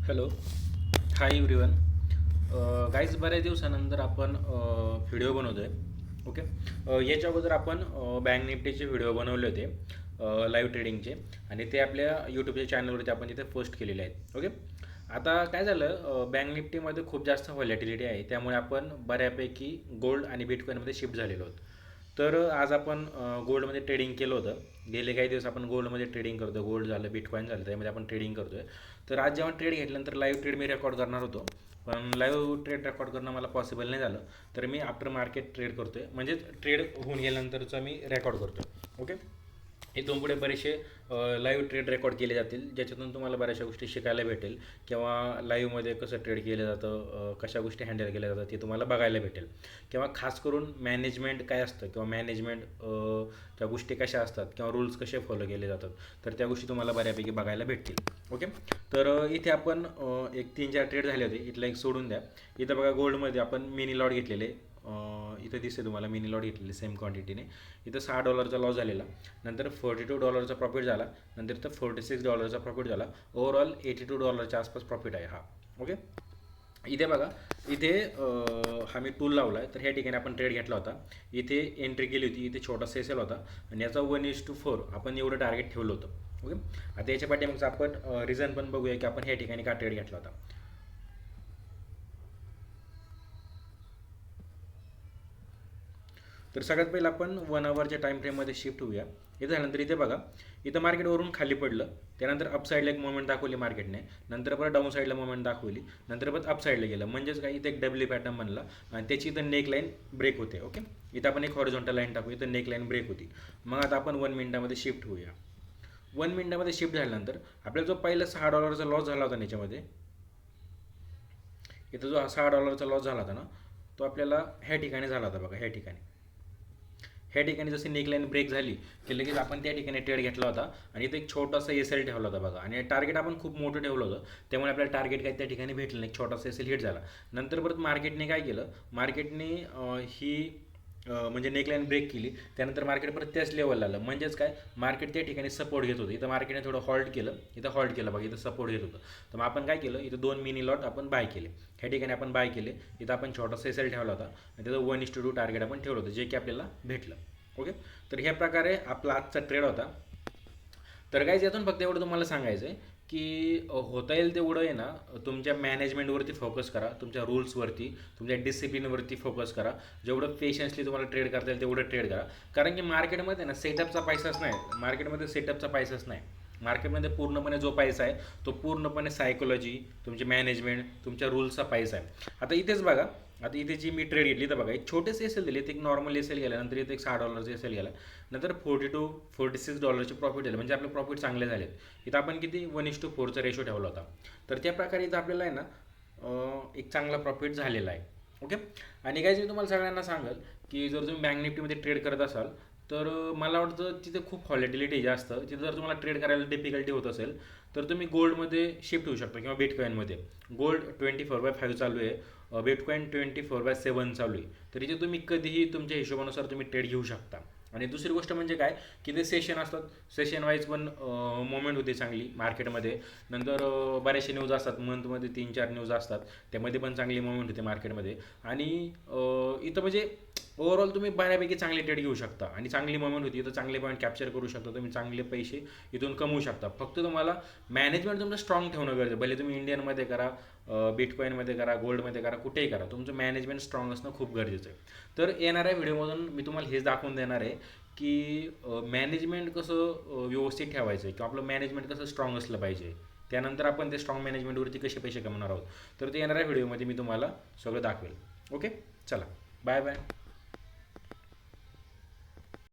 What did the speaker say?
Hello, hi everyone. Guys बऱ्याच दिवसानंतर आपण व्हिडिओ बनवतो आहे. ओके. याच्या अगोदर आपण बँक निफ्टीचे व्हिडिओ बनवले होते लाईव्ह ट्रेडिंगचे, आणि ते आपल्या यूट्यूबच्या चॅनलवरती आपण तिथे पोस्ट केलेले आहेत. ओके. आता काय झालं, बँक निफ्टीमध्ये खूप जास्त व्हॉलॅटिलिटी आहे, त्यामुळे आपण बऱ्यापैकी गोल्ड आणि बिटकॉईनमध्ये शिफ्ट झालेलो आहोत. तर आज आपण गोल्डमध्ये ट्रेडिंग केलं होतं. गेले काही दिवस आपण गोल्डमध्ये ट्रेडिंग करतो. गोल्ड झालं, बिटकॉईन झालं, त्यामध्ये आपण ट्रेडिंग करतो आहे. तर आज जेव्हा ट्रेड घेतल्यानंतर लाईव्ह ट्रेड मी रेकॉर्ड करणार होतो, पण लाईव्ह ट्रेड रेकॉर्ड करणं मला पॉसिबल नाही झालं. तर मी आफ्टर मार्केट ट्रेड करतो आहे, म्हणजेच ट्रेड होऊन गेल्यानंतरचा मी रेकॉर्ड करतो आहे. ओके. इथून पुढे बरेचसे लाईव्ह ट्रेड रेकॉर्ड केले जातील, ज्याच्यातून तुम्हाला बऱ्याचशा गोष्टी शिकायला भेटेल, किंवा लाईव्हमध्ये कसं ट्रेड केलं जातं, कशा गोष्टी हँडल केल्या जातात ते तुम्हाला बघायला भेटेल. किंवा खास करून मॅनेजमेंट काय असतं, किंवा मॅनेजमेंट त्या गोष्टी कशा असतात, किंवा रूल्स कसे फॉलो केले जातात, तर त्या गोष्टी तुम्हाला बऱ्यापैकी बघायला भेटतील. ओके. तर इथे आपण एक 3-4 ट्रेड झाले होते, इथला एक सोडून द्या. इथं बघा, गोल्डमध्ये आपण मिनी लॉट घेतलेले, इथं दिसते तुम्हाला मिनी लॉट घेतलेले सेम क्वांटिटीने. इथं $6 लॉस झालेला, नंतर $42 प्रॉफिट झाला, नंतर इथं $46 प्रॉफिट झाला. ओव्हरऑल $82 आसपास प्रॉफिट आहे हा. ओके. इथे बघा, इथे हा मी टूल लावला आहे, तर ह्या ठिकाणी आपण ट्रेड घेतला होता. इथे एंट्री केली होती, इथे छोटासा एस एल होता, आणि याचा 1:4 आपण एवढं टार्गेट ठेवलं होतं. ओके. आता याच्या पाठीमागचं आपण रिझन पण बघूया की आपण ह्या ठिकाणी का ट्रेड घेतला होता. तर सगळ्यात पहिलं आपण 1 आवरच्या टाईम फ्रेममध्ये शिफ्ट होऊया. इथं झाल्यानंतर इथे बघा, इथं मार्केटवरून खाली पडलं, त्यानंतर अप साईडला एक मोमेंट दाखवली मार्केटने, नंतर परत डाऊन साईडला मोमेंट दाखवली, नंतर परत अप साईडला गेलं, म्हणजेच काय, इथे एक डब्ल्यू पॅटर्न बनला, आणि त्याची इथं नेक लाईन ब्रेक होते. ओके. इथं आपण एक हॉरिझॉन्टल लाईन टाकू, इथं नेक लाईन ब्रेक होती. मग आता आपण 1 मिनिटामध्ये शिफ्ट होऊया. 1 मिनिटामध्ये शिफ्ट झाल्यानंतर आपल्याला जो पहिला $6 लॉस झाला होता याच्यामध्ये, इथं जो $6 लॉस झाला होता ना, तो आपल्याला ह्या ठिकाणी झाला होता बघा, ह्या ठिकाणी जशी नेकलाईन ब्रेक झाली की लगेच आपण त्या ठिकाणी ट्रेड घेतला होता, आणि इथे एक छोटासा एस एल ठेवला होता बघा, आणि टार्गेट आपण खूप मोठं ठेवलं होतं, त्यामुळे आपल्याला टार्गेट काही त्या ठिकाणी भेटलं नाही. छोटासा एस एल हिट झाला. नंतर परत मार्केटने काय केलं, मार्केटने ही म्हणजे नेकलाईन ब्रेक केली, त्यानंतर मार्केट परत त्याच लेवलला आलं, म्हणजेच काय, मार्केट त्या ठिकाणी सपोर्ट घेत होतं. इथं मार्केटने थोडं हॉल्ट केलं, इथं हॉल्ट केलं बघा, इथं सपोर्ट घेत होतं. तर मग आपण काय केलं, इथं 2 मिनी लॉट आपण बाय केले, ह्या ठिकाणी आपण बाय केले. इथं आपण छोटासा एस एल ठेवला होता, आणि त्याचं 1:2 टार्गेट आपण ठेवलं होतं, जे की आपल्याला भेटलं. ओके. तर ह्या प्रकारे आपला आजचा ट्रेड होता. तर काहीच यातून फक्त एवढं तुम्हाला सांगायचं आहे की होता येईल तेवढं आहे ना, तुमच्या मॅनेजमेंटवरती फोकस करा, तुमच्या रूल्सवरती, तुमच्या डिसिप्लिनवरती फोकस करा. जेवढं पेशन्सली तुम्हाला ट्रेड करता येईल तेवढं ट्रेड करा. कारण की मार्केटमध्ये ना सेटअपचा पैसाच नाही, मार्केटमध्ये पूर्णपणे जो पैसा आहे तो पूर्णपणे सायकोलॉजी, तुमची मॅनेजमेंट, तुमच्या रूल्सचा पैसा आहे. आता इथेच बघा, आता इथे जी मी ट्रेड घेतली तर बघा, एक छोटेसे एस एल दिले, एक नॉर्मल एस एल गेला, नंतर इथे एक $6 एस एल गेला, नंतर $46 प्रॉफिट झालं, म्हणजे आपले प्रॉफिट चांगले झालेत. इथं आपण किती 1:4चा रेशो ठेवला होता. तर त्या प्रकारे इथं आपल्याला आहे ना एक चांगला प्रॉफिट झालेला आहे. ओके. आणि काय मी तुम्हाला सगळ्यांना सांगाल की जर तुम्ही बँक निफ्टीमध्ये ट्रेड करत असाल, तर मला वाटतं तिथे खूप व्हॉलॅटिलिटी जास्त, तिथे जर तुम्हाला ट्रेड करायला डिफिकल्टी होत असेल, तर तुम्ही गोल्डमध्ये शिफ्ट होऊ शकता, किंवा बिटकॉईनमध्ये. गोल्ड 24/5 चालू आहे, बिटकॉईन 24/7 चालू आहे. तर इथे तुम्ही कधीही तुमच्या हिशोबानुसार तुम्ही ट्रेड घेऊ शकता. आणि दुसरी गोष्ट म्हणजे काय, की ते सेशन असतात, सेशन वाईज पण मोमेंट होते चांगली मार्केटमध्ये. नंतर बऱ्याचशा न्यूज असतात, मंथमध्ये 3-4 न्यूज असतात, त्यामध्ये पण चांगली मोमेंट होते मार्केटमध्ये. आणि इथं म्हणजे ओव्हरऑल तुम्ही बऱ्यापैकी चांगले ट्रेड घेऊ शकता, आणि चांगली मोमेंट होती, इथं चांगले पॉईंट कॅप्चर करू शकता, तुम्ही चांगले पैसे इथून कमवू शकता. फक्त तुम्हाला मॅनेजमेंट तुमचं स्ट्रॉंग ठेवणं गरजेचं. भले तुम्ही इंडियनमध्ये करा, बिटकॉईनमध्ये करा, गोल्डमध्ये करा, कुठेही करा, तुमचं मॅनेजमेंट स्ट्रॉंग असणं खूप गरजेचं आहे. तर येणाऱ्या व्हिडिओमधून मी तुम्हाला हेच दाखवून देणार आहे की मॅनेजमेंट कसं व्यवस्थित ठेवायचं आहे, किंवा आपलं मॅनेजमेंट कसं स्ट्रॉंग असलं पाहिजे. त्यानंतर आपण ते स्ट्रॉंग मॅनेजमेंटवरती कसे पैसे कमवणार आहोत, तर ते येणाऱ्या व्हिडिओमध्ये मी तुम्हाला सगळं दाखवेल. ओके. चला, बाय बाय.